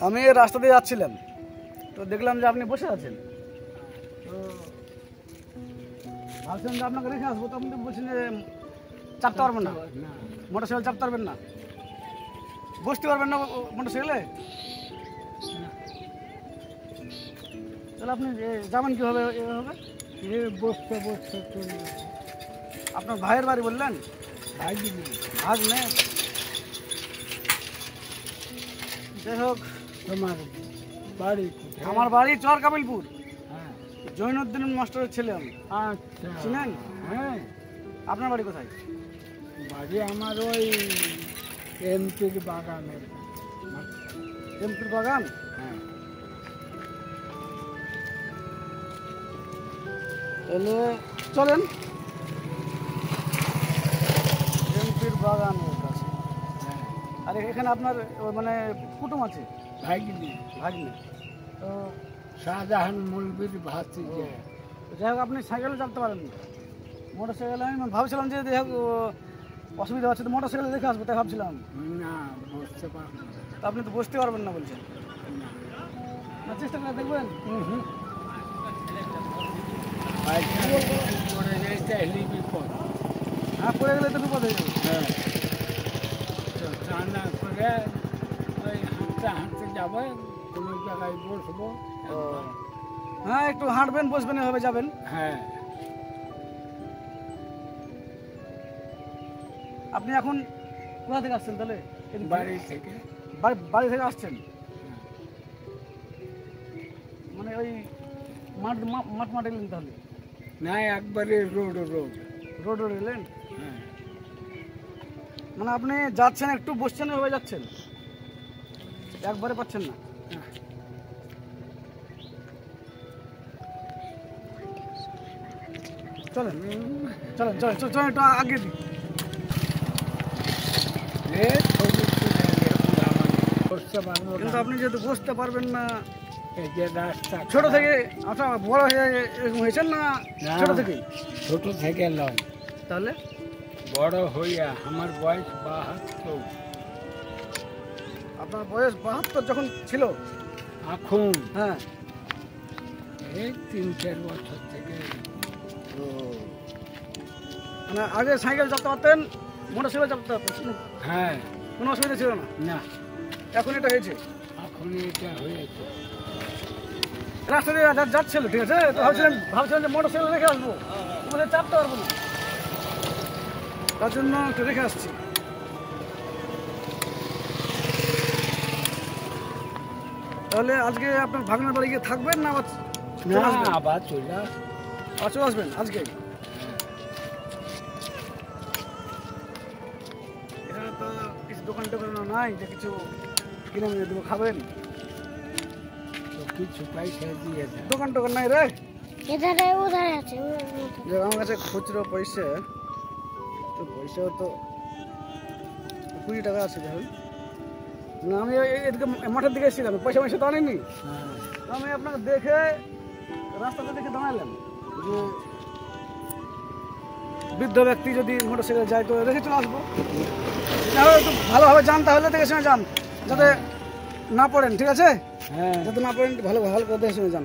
আমি রাস্তা দিয়ে যাচ্ছিলাম, তো দেখলাম যে আপনি বসে আছেন, তো ভাবছিলাম যে আপনাকে রেখে আসবো, তো আপনি তো বলছেন যে চাপতে পারবেন না, মোটর সাইকেল চাপতে পারবেন না, বসতে পারবেন না মোটর সাইকেলে, তাহলে আপনি যাবেন কীভাবে এভাবে? বসতে বসতে আপনার ভাইয়ের বাড়ি বললেন? ভাগ নেই, যাই হোক। তোমার বাড়ি? আমার বাড়ি চর কাবিলপুর, হ্যাঁ। জৈনুদ্দিন মাস্টারের ছেলে আমি। আচ্ছা, চিনেন? হ্যাঁ। আপনার বাড়ি কোথায়? বাড়ি আমার ওই এমপির বাগানের। এমপির বাগান? হ্যাঁ। তাহলে চলেন এমপির বাগানের কাছে। আর এখানে আপনার মানে কুটুম আছে? ভাগিনি। ভাগ্নে। তো শাহজাহান মৌলবীর ভাতি। যাই হোক, আপনি সাইকেলে চাপতে পারেন না, মোটর সাইকেলে আমি ভাবছিলাম যে যাই হোক অসুবিধা হচ্ছে, তো মোটর সাইকেলে দেখে আসবো, তাই ভাবছিলাম। না, বসতে পারবো না। তা আপনি তো বসতে পারবেন না বলছেন, না চেষ্টা করে দেখবেন। পড়ে যাই তাহলে বিপদ। হ্যাঁ, পড়ে গেলে তো বিপদ হয়ে যাবে। হ্যাঁ, তো তা না করে ওই হাঁটতে হাঁটতে যাবো, কোনো জায়গায় বসবো। হ্যাঁ, একটু হাঁটবেন, বসবেন, এভাবে যাবেন। হ্যাঁ। আপনি এখন কোথা থেকে আসছেন তাহলে? বাড়ি থেকে। বাড়ি থেকে আসছেন, মানে ওই মাঠ এলেন তাহলে? না, একবারে রোড রোড এলেন, হ্যাঁ। মানে আপনি যাচ্ছেন একটু বসছেন, এভাবে যাচ্ছেন, একবারে পাচ্ছেন না। চলেন চলেন চলেন চলেন, একটু আগে দিই। কিন্তু আপনি যেহেতু বসতে পারবেন না, এই যে রাস্তা ছোট থেকে, আচ্ছা বড় হয়ে এরকম হয়েছেন না? ছোট থেকেই? ছোট থেকে নয়, তাহলে বড় হইয়া আমার বয়স 72। আপনার বয়স 72 যখন ছিল? এখন হ্যাঁ, এই 3-4 বছর থেকে। মানে আগে সাইকেল চাপতে পারতেন, মোটর সাইকেল চাপতে পারতেন, হ্যাঁ। কোনো অসুবিধা ছিল না? না, এখন এটা হয়েছে, এখন এটা হয়েছে। রাস্তা দিয়ে যাচ্ছিল, ঠিক আছে, তো ভাবছিলেন যে মোটর সাইকেল রেখে আসবো, তোমাদের চাপতে পারবো না, তার জন্য একটু রেখে আসছি। তাহলে আজকে আপনার ভাগনার বাড়ি গিয়ে থাকবেন না আবার চলে আসবেন আজকে? এখানে তো কিছু দোকান নাই যে কিছু কিনে নিয়ে দেবো, খাবেন? কিছু পয়সা দিয়ে দোকান নাই রে, উধার আছে। আমার কাছে খুচরো পয়সা তো 20 টাকা আছে। দেখুন না, আমি এদিকে মাঠের দিকে এসেছিলাম, পয়সা তো আনিনি, আমি আপনাকে দেখে রাস্তাতে দেখে দাঁড়ালাম যে বৃদ্ধ ব্যক্তি যদি মোটর সাইকেল যায় তো রেখে চলে আসবো। একটু ভালোভাবে যান, তাহলে দেখে শুনে যান, যাতে না পড়েন, ঠিক আছে? হ্যাঁ, যাতে না পড়েন, ভালো করে দেখে শুনে যান।